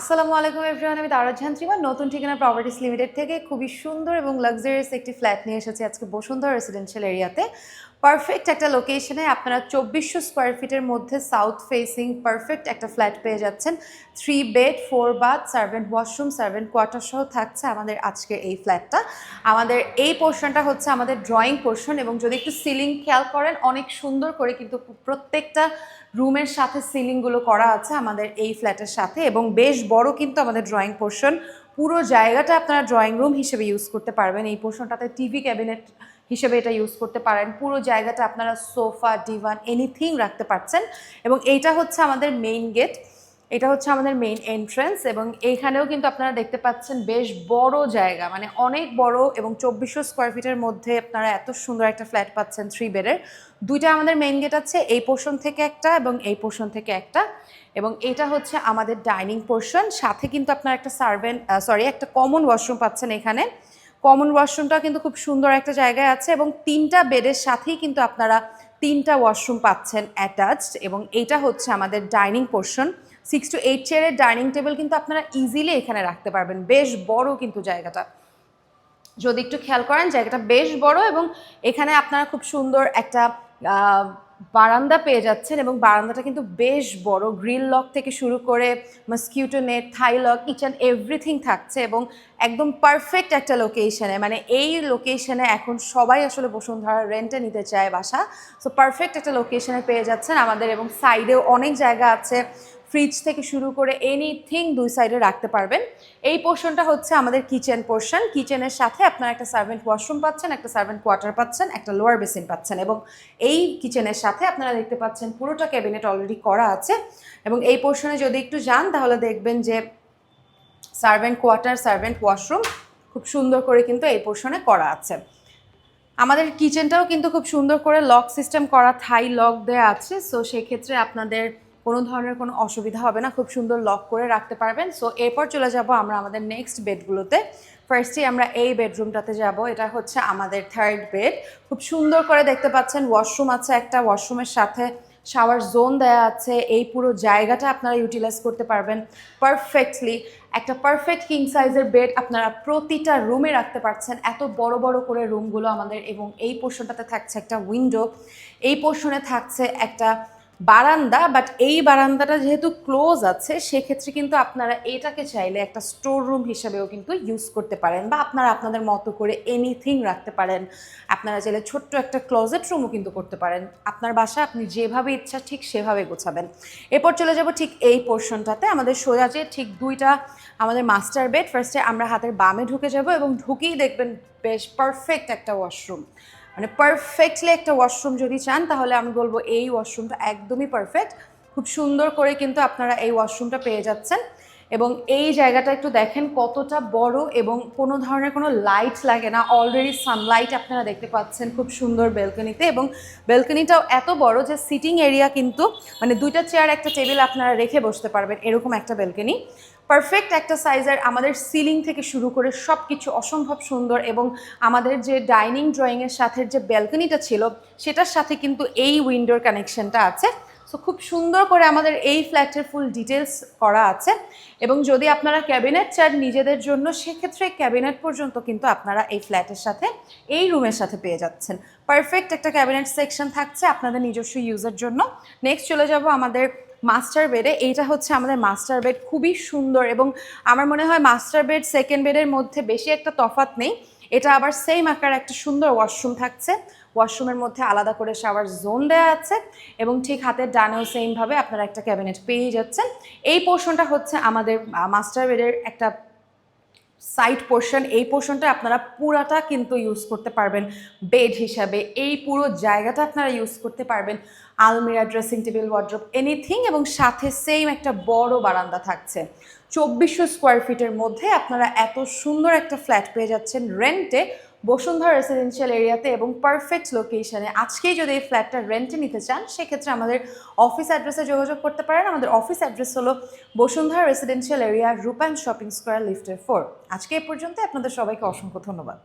আসসালামু আলাইকুম এভরিওয়ান, আমি তারা ঝান্ত্রিমা নতুন ঠিকানা প্রপার্টিস লিমিটেড থেকে খুবই সুন্দর এবং লাক্সারিয়াস একটি ফ্ল্যাট নিয়ে এসেছি আজকে বসুন্ধরা রেসিডেন্সিয়াল এরিয়াতে। পারফেক্ট একটা লোকেশনে আপনারা 2400 স্কোয়ার ফিটের মধ্যে সাউথ ফেসিং পারফেক্ট একটা ফ্ল্যাট পেয়ে যাচ্ছেন। 3 bed 4 bath, servant washroom, servant quarter সহ থাকছে আমাদের আজকের এই ফ্ল্যাটটা। আমাদের এই পোর্শনটা হচ্ছে আমাদের ড্রয়িং পোর্শন, এবং যদি একটু সিলিং খেয়াল করেন অনেক সুন্দর করে কিন্তু প্রত্যেকটা রুমের সাথে সিলিংগুলো করা আছে আমাদের এই ফ্ল্যাটের সাথে, এবং বেশ বড় কিন্তু আমাদের ড্রয়িং পোর্শন। পুরো জায়গাটা আপনারা ড্রয়িং রুম হিসেবে ইউজ করতে পারবেন। এই পোর্শনটাতে টিভি ক্যাবিনেট হিসেবে এটা ইউজ করতে পারেন। পুরো জায়গাটা আপনারা সোফা, ডিভান, এনিথিং রাখতে পারছেন। এবং এইটা হচ্ছে আমাদের মেইন গেট, এটা হচ্ছে আমাদের মেইন এন্ট্রেন্স, এবং এইখানেও কিন্তু আপনারা দেখতে পাচ্ছেন বেশ বড় জায়গা, মানে অনেক বড়, এবং 2400 স্কোয়ার ফিটের মধ্যে আপনারা এত সুন্দর একটা ফ্ল্যাট পাচ্ছেন 3 বেডের। দুইটা আমাদের মেইন গেট আছে, এই পোর্শন থেকে একটা এবং এই পোর্শন থেকে একটা, এবং এটা হচ্ছে আমাদের ডাইনিং পোর্শন। সাথে কিন্তু আপনারা একটা একটা কমন ওয়াশরুম পাচ্ছেন এখানে। কমন ওয়াশরুমটা কিন্তু খুব সুন্দর একটা জায়গায় আছে, এবং 3টা বেডের সাথেই কিন্তু আপনারা 3টা ওয়াশরুম পাচ্ছেন অ্যাটাচড। এবং এইটা হচ্ছে আমাদের ডাইনিং পোর্শন। 6 to 8 চেয়ারের ডাইনিং টেবিল কিন্তু আপনারা ইজিলি এখানে রাখতে পারবেন। বেশ বড় কিন্তু জায়গাটা, যদি একটু খেয়াল করেন জায়গাটা বেশ বড়, এবং এখানে আপনারা খুব সুন্দর একটা বারান্দা পেয়ে যাচ্ছেন, এবং বারান্দাটা কিন্তু বেশ বড়। গ্রিল লক থেকে শুরু করে mosquito net, Thai lock, each and everything থাকছে, এবং একদম পারফেক্ট একটা লোকেশনে। মানে এই লোকেশনে এখন সবাই আসলে বসুন্ধরা রেন্টে নিতে চায় বাসা। সো পারফেক্ট একটা লোকেশনে পেয়ে যাচ্ছেন আমাদের, এবং সাইডেও অনেক জায়গা আছে, ফ্রিজ থেকে শুরু করে এনিথিং দুই সাইডে রাখতে পারবেন। এই পোর্শনটা হচ্ছে আমাদের কিচেন পোর্শন। কিচেনের সাথে আপনারা একটা সার্ভেন্ট ওয়াশরুম পাচ্ছেন, একটা সার্ভেন্ট কোয়ার্টার পাচ্ছেন, একটা লোয়ার বেসিন পাচ্ছেন, এবং এই কিচেনের সাথে আপনারা দেখতে পাচ্ছেন পুরোটা ক্যাবিনেট অলরেডি করা আছে। এবং এই পোর্শনে যদি একটু যান তাহলে দেখবেন যে সার্ভেন্ট কোয়ার্টার, সার্ভেন্ট ওয়াশরুম খুব সুন্দর করে কিন্তু এই পোর্শনে করা আছে। আমাদের কিচেনটাও কিন্তু খুব সুন্দর করে লক সিস্টেম করা, থাই লক দেওয়া আছে। সো সেক্ষেত্রে আপনাদের কোনো ধরনের কোনো অসুবিধা হবে না, খুব সুন্দর লক করে রাখতে পারবেন। সো এরপর চলে যাব আমরা আমাদের নেক্সট বেডগুলোতে। ফার্স্টে আমরা এই বেডরুমটাতে যাব, এটা হচ্ছে আমাদের 3rd বেড। খুব সুন্দর করে দেখতে পাচ্ছেন ওয়াশরুম আছে একটা, ওয়াশরুমের সাথে শাওয়ার জোন দেয়া আছে। এই পুরো জায়গাটা আপনারা ইউটিলাইজ করতে পারবেন পারফেক্টলি। একটা পারফেক্ট কিং সাইজের বেড আপনারা প্রতিটা রুমে রাখতে পারছেন, এত বড় বড় করে রুমগুলো আমাদের। এবং এই পোর্শনটাতে থাকছে একটা উইন্ডো, এই পোর্শনে থাকছে একটা বারান্দা, বাট এই বারান্দাটা যেহেতু ক্লোজ আছে সেক্ষেত্রে কিন্তু আপনারা এটাকে চাইলে একটা স্টোর রুম হিসেবেও কিন্তু ইউজ করতে পারেন, বা আপনারা আপনাদের মতো করে এনিথিং রাখতে পারেন। আপনারা চাইলে ছোট্ট একটা ক্লোজেট রুমও কিন্তু করতে পারেন। আপনার বাসা আপনি যেভাবে ইচ্ছা ঠিক সেভাবে গোছাবেন। এরপর চলে যাব ঠিক এই পোর্শনটাতে, আমাদের সোজা যে ঠিক দুইটা আমাদের মাস্টার বেড। ফার্স্টে আমরা হাতের বামে ঢুকে যাব, এবং ঢুকেই দেখবেন বেশ পারফেক্ট একটা ওয়াশরুম। মানে পারফেক্টলি একটা ওয়াশরুম যদি চান তাহলে আমি বলবো এই ওয়াশরুমটা একদমই পারফেক্ট। খুব সুন্দর করে কিন্তু আপনারা এই ওয়াশরুমটা পেয়ে যাচ্ছেন। এবং এই জায়গাটা একটু দেখেন কতটা বড়, এবং কোনো ধরনের কোনো লাইট লাগে না, অলরেডি সানলাইট আপনারা দেখতে পাচ্ছেন খুব সুন্দর ব্যালকনিতে। এবং ব্যালকনিটাও এত বড় যে সিটিং এরিয়া কিন্তু, মানে 2টা চেয়ার একটা টেবিল আপনারা রেখে বসতে পারবেন, এরকম একটা ব্যালকনি। পারফেক্ট একটা সাইজের, আমাদের সিলিং থেকে শুরু করে সব কিছু অসম্ভব সুন্দর। এবং আমাদের যে ডাইনিং ড্রয়িংয়ের সাথে যে ব্যালকনিটা ছিল সেটার সাথে কিন্তু এই উইন্ডোর কানেকশনটা আছে। সো খুব সুন্দর করে আমাদের এই ফ্ল্যাটের ফুল ডিটেলস করা আছে। এবং যদি আপনারা ক্যাবিনেট চান নিজেদের জন্য, সেক্ষেত্রে ক্যাবিনেট পর্যন্ত কিন্তু আপনারা এই ফ্ল্যাটের সাথে, এই রুমের সাথে পেয়ে যাচ্ছেন। পারফেক্ট একটা ক্যাবিনেট সেকশন থাকছে আপনাদের নিজস্ব ইউজের জন্য। নেক্সট চলে যাব আমাদের মাস্টার বেডে। এইটা হচ্ছে আমাদের মাস্টার বেড, খুবই সুন্দর। এবং আমার মনে হয় মাস্টার বেড সেকেন্ড বেডের মধ্যে বেশি একটা তফাৎ নেই। এটা আবার সেম আকার একটা সুন্দর ওয়াশরুম থাকছে, ওয়াশরুমের মধ্যে আলাদা করে শাওয়ার জোন দেওয়া আছে, এবং ঠিক হাতের ডানেও সেমভাবে আপনারা একটা ক্যাবিনেট পেয়ে যাচ্ছেন। এই পোর্শনটা হচ্ছে আমাদের মাস্টার বেডের একটা সাইড পোর্শন। এই পোর্শনটা আপনারা পুরাটা কিন্তু ইউজ করতে পারবেন বেড হিসাবে। এই পুরো জায়গাটা আপনারা ইউজ করতে পারবেন আলমিরা, ড্রেসিং টেবিল, ওয়ার্ড্রোব, এনিথিং। এবং সাথে সেম একটা বড় বারান্দা থাকছে। 2400 স্কোয়ার ফিটের মধ্যে আপনারা এত সুন্দর একটা ফ্ল্যাট পেয়ে যাচ্ছেন রেন্টে বসুন্ধরা রেসিডেন্সিয়াল এরিয়াতে, এবং পারফেক্ট লোকেশনে। আজকেই যদি এই ফ্ল্যাটটা রেন্টে নিতে চান সেক্ষেত্রে আমাদের অফিস অ্যাড্রেসে যোগাযোগ করতে পারেন। আমাদের অফিস অ্যাড্রেস হলো বসুন্ধরা রেসিডেন্সিয়াল এরিয়া, রূপায়ণ শপিং স্কোয়ার, লিফটের 4। আজকে এ পর্যন্ত, আপনাদের সবাইকে অসংখ্য ধন্যবাদ।